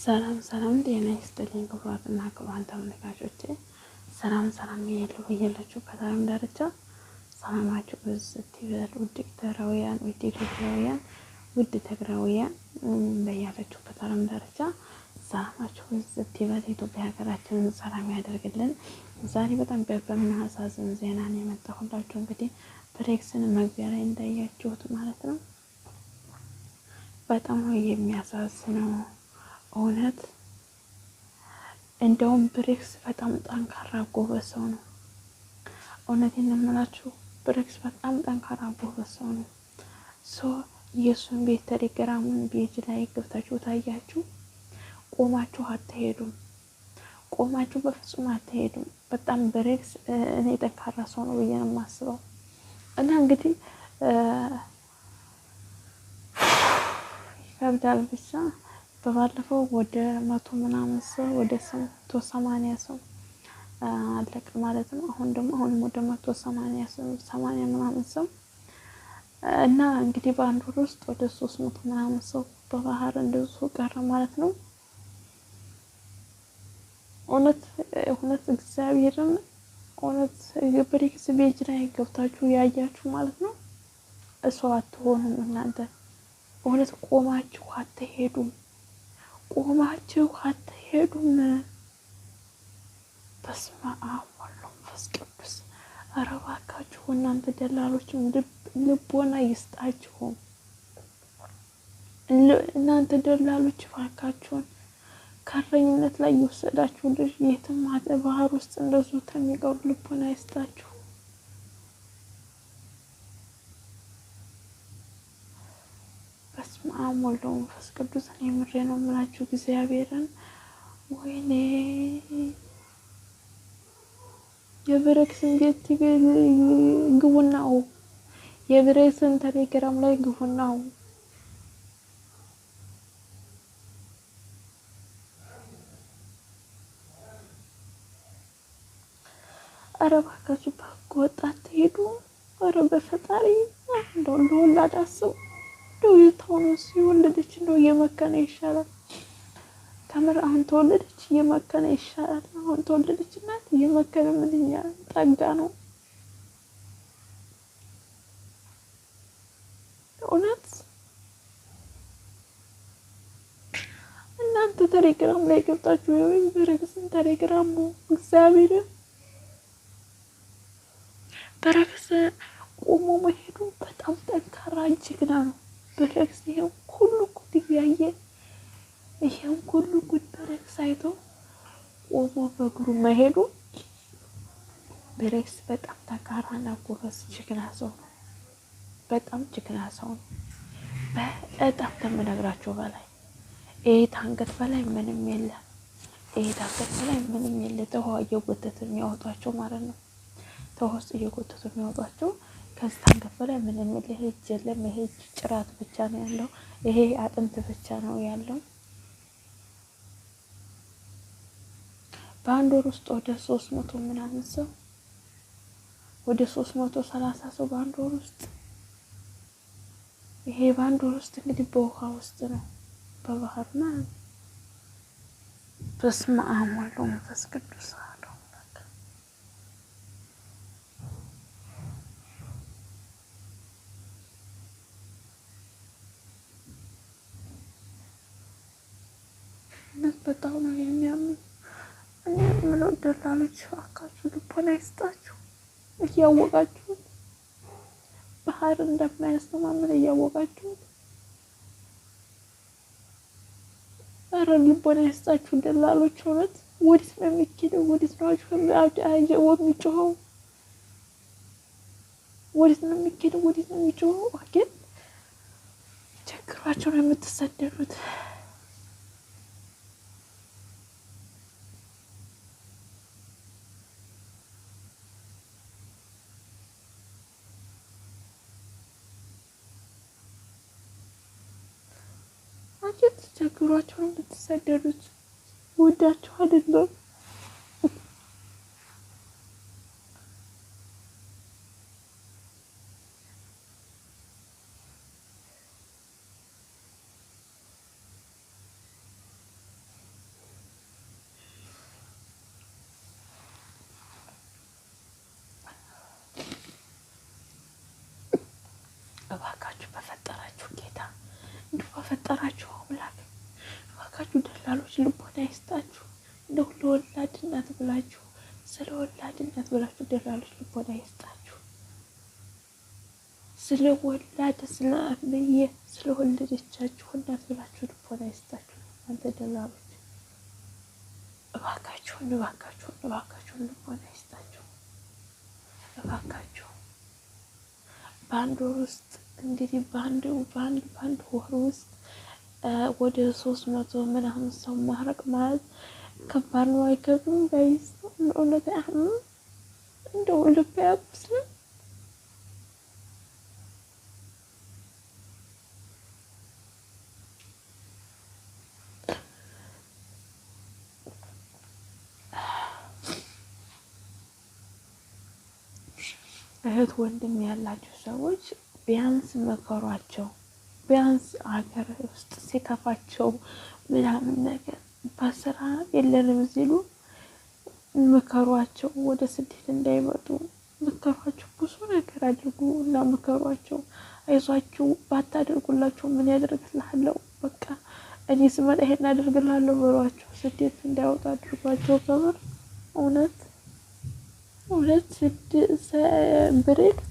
ሰላም ሰላም ጤና ይስጥልኝ ክቡራትና ክቡራን ተመልካቾቼ ሰላም ይሄው በያላችሁበት ዓለም ዳርቻ ሰላማችሁ ብዝት ይበል። ውድ ኤርትራውያን፣ ውድ ኢትዮጵያውያን፣ ውድ ትግራውያን በያላችሁበት ዓለም ዳርቻ ሰላማችሁ ብዝት ይበል። ኢትዮጵያ ሀገራችንን ሰላም ያደርግልን። ዛሬ በጣም በሚያሳዝን ዜና ነው የመጣሁላችሁ። እንግዲህ ብሬክስን መግቢያ ላይ እንዳያችሁት ማለት ነው። በጣም ነው የሚያሳዝነው እውነት። እንደውም ብሬክስ በጣም ጠንካራ ጎበዝ ሰው ነው። እውነቴን ነው የምላችሁ፣ ብሬክስ በጣም ጠንካራ ጎበዝ ሰው ነው። የእሱን ቤት ቴሌግራሙን ፔጅ ላይ ገብታችሁ ታያችሁ። ቆማችሁ አትሄዱም፣ ቆማችሁ በፍጹም አትሄዱም። በጣም ብሬክስ እኔ ጠንካራ ሰው ነው ብዬ ነው የማስበው። እና እንግዲህ ይከብዳል ብቻ በባለፈው ወደ 100 ምናምን ሰው ወደ 180 ሰው አለቀ ማለት ነው። አሁን ወደ 180 ምናምን ሰው እና እንግዲህ በአንድ ወር ውስጥ ወደ 300 ምናምን ሰው በባህር እንደዚሁ ቀረ ማለት ነው። እውነት እግዚአብሔርን እውነት የብሬክስ ፔጅ ላይ ገብታችሁ ያያችሁ ማለት ነው። ሰው አትሆኑም እናንተ። እውነት ቆማችሁ አትሄዱም። በስመ አብ ወወልድ ወመንፈስ ቅዱስ። ኧረ እባካችሁ እናንተ ደላሎችም ልቦና ይስጣችሁ። እናንተ ደላሎች እባካችሁን ከእረኝነት ላይ የወሰዳችሁ ልጅ የትም ባህር ውስጥ እንደዚሁ ከሚቀሩ ልቦና ይስጣችሁ። በስመ አብ ወወልድ ወመንፈስ ቅዱስ። እኔ ምሬ ነው የምላችሁ እግዚአብሔርን። ወይኔ የብሬክስን ቤት ግቡናው፣ የብሬክስን ቴሌግራም ላይ ግቡናው። ኧረ እባካችሁ በህገ ወጥ አትሄዱ። ኧረ በፈጣሪ እንደው ለወላድ አስቡ። እንደው የታውኑ ሲወለደች እንደው እየመከነ ይሻላል። ተምር አሁን ተወለደች እየመከነ ይሻላል። አሁን ተወለደች እናት እየመከነ ምንኛ ጠጋ ነው። እውነት እናንተ ቴሌግራም ላይ ገብታችሁ ወይ ብሬክስን ቴሌግራሙ እግዚአብሔርን ብሬክስ ቆሞ መሄዱ በጣም ጠንካራ ጀግና ነው። ብሬክስ ይሄን ሁሉ ጉድ እያየ ይሄን ሁሉ ጉድ ብሬክስ አይቶ ቆሞ በእግሩ መሄዱ ብሬክስ በጣም ጠንካራና ጎበዝ ጀግና ሰው ነው። በጣም ጀግና ሰው ነው። በጣም ከምነግራቸው በላይ ይሄ ታንገት በላይ ምንም የለም። ተው እየጎተተ የሚያወጧቸው ማለት ነው። ተውስ እየጎተቱ የሚያወጧቸው ከዚህ ታንገት በላይ ምንም የለም። እጅ የለም። ይሄ ጭራት ብቻ ነው ያለው። ይሄ አጥንት ብቻ ነው ያለው። በአንድ ወር ውስጥ ወደ 300 ምናምን ሰው ወደ 330 ሰው በአንድ ወር ውስጥ። ይሄ በአንድ ወር ውስጥ እንግዲህ በውሃ ውስጥ ነው፣ በባህር ማለት ነው። በስመ አብ ወወልድ ወመንፈስ ቅዱስ። በጣም ነው የሚያምኑ። እኔ የምለው ደላሎች እባካችሁ ልቦና ይስጣችሁ። እያወቃችሁ ባህር እንደማያስተማምን እያወቃችሁ ኧረ ልቦና ይስጣችሁ ደላሎች። እውነት ወዴት ነው የሚኬደው? ወዴት ነው የሚጮኸው? ወዴት ነው የሚኬደው? ወዴት ነው የሚጮኸው? ግን ችግራቸው ነው የምትሰደዱት። ችግራቸው ነው የምትሰደዱት። ወዳችሁ አይደለም። የፈጠራችሁ አምላክ እባካችሁ ደላሎች ልቦና ይስጣችሁ። እንደው ለወላድነት ብላችሁ ስለ ወላድነት ብላችሁ ደላሎች ልቦና ይስጣችሁ። ስለ ወላድ ስለ አብዬ ስለ ወለደቻችሁ እናት ብላችሁ ልቦና ይስጣችሁ። አንተ ደላሎች እባካችሁን ልቦና ይስጣችሁ። እባካችሁ በአንድ ወር ውስጥ እንግዲህ በአንድ ወር ውስጥ ወደ 300 ምናምን ሰው ማረቅ ማለት ከባድ ነው። አይከብድም? ጋይስ እውነት እንደው ልብ ያብስል። እህት ወንድም ያላችሁ ሰዎች ቢያንስ መከሯቸው። ቢያንስ ሀገር ውስጥ ሲከፋቸው ምናምን ነገር በስራ የለንም ሲሉ መከሯቸው። ወደ ስደት እንዳይመጡ መከሯቸው። ብዙ ነገር አድርጉ እና መከሯቸው። አይዟችሁ፣ ባታደርጉላቸው ምን ያደርግልሃለሁ፣ በቃ እኔ ስመጣ ይሄን አደርግልሃለሁ በሏቸው። ስደት እንዳይወጡ አድርጓቸው። ከምር እውነት ብሬክት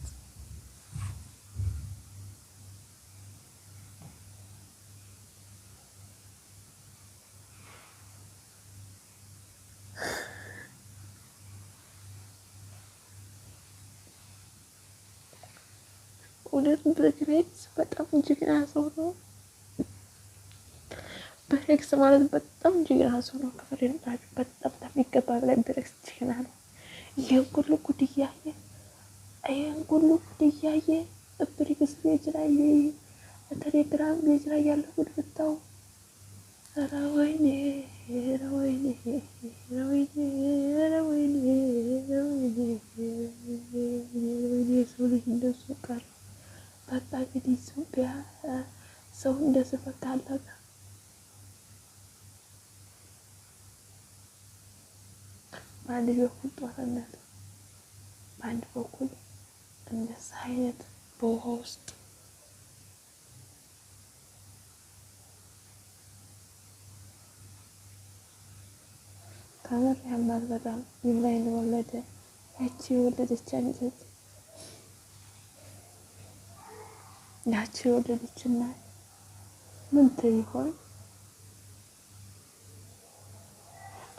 ብሬክስ በጣም ጀግና ሰው ነው። ብሬክስ ማለት በጣም ጀግና ሰው ነው። ክፍል ይኖራችሁ። በጣም ከሚገባ በላይ ብሬክስ ጀግና ነው። ይህን ሁሉ ጉድ እያየ ብሬክስ ፔጅ ላይ ቴሌግራም ፔጅ ላይ ያለ ጉድ ብታው። ኧረ ወይኔ ሰው ልጅ እንደሱ ቀረ። በቃ እንግዲህ ኢትዮጵያ ሰው እንደዚህ በቃ አለቀ። በአንድ በኩል ጦርነት፣ በአንድ በኩል እንደዚህ አይነት በውሃ ውስጥ ከምር ያማል በጣም። ይብላኝ ወለደ ያቺ የወለደች አንጀት ያቺ የወለደችና ምን ትይሆን?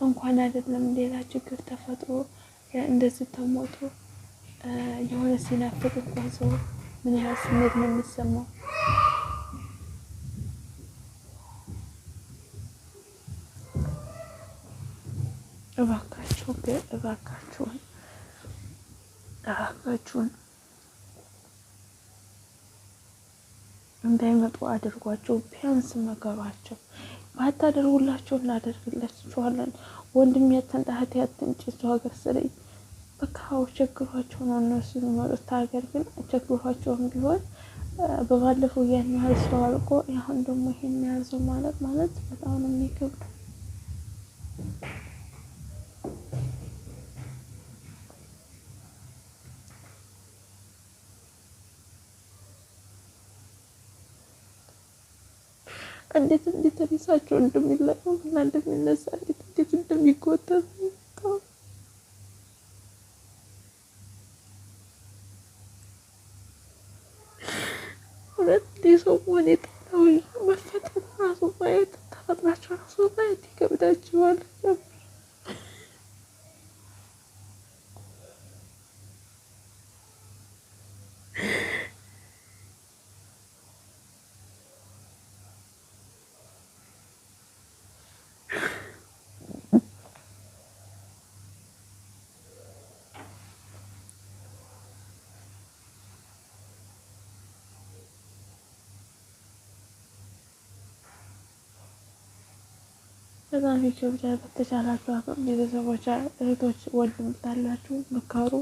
እንኳን አይደለም ሌላ ችግር ተፈጥሮ እንደዚህ ተሞቶ የሆነ ሲናፍቅ እንኳን ሰው ምን ያህል ስሜት ነው የሚሰማው? እባካችሁን እንዳይመጡ አድርጓቸው። ቢያንስ መከሯቸው። ባታደርጉላቸው እናደርግላችኋለን። ወንድም ያተንጣህት ያትንጭ ሀገር ስሪ በቃ ቸግሯቸው ነው እነሱ የሚመጡት። ሀገር ግን ቸግሯቸውም ቢሆን በባለፈው ያን ያህል ሰው አልቆ አሁን ደግሞ ይሄን ያዘው ማለት በጣም ነው የሚከብደው። እንዴት ሪሳቸው እንደሚለቁ እና እንደሚነሳ እንዴት እንደሚጎተት ሁለት ሰው ሆነ የጠላው መፈጠር ራሱ ማየት ተፈጥራቸው ራሱ ማየት ይከብዳቸዋል። በጣም ይከብዳል። በተቻላችሁ አቅም ቤተሰቦች፣ እህቶች፣ ወንድም ታላችሁ ምከሩ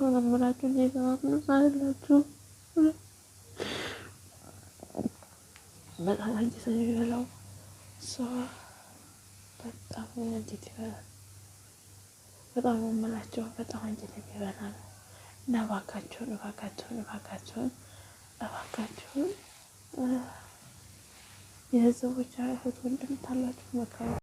ነው የምላችሁ። ምን አላችሁ? በጣም አንጀት የሚበላው ሰው በጣም አንጀት ይበላል። በጣም የምላቸው በጣም አንጀት የሚበላ ነው እና እባካችሁን የህዝቦች እህት ወንድም ታላችሁ መከሩ።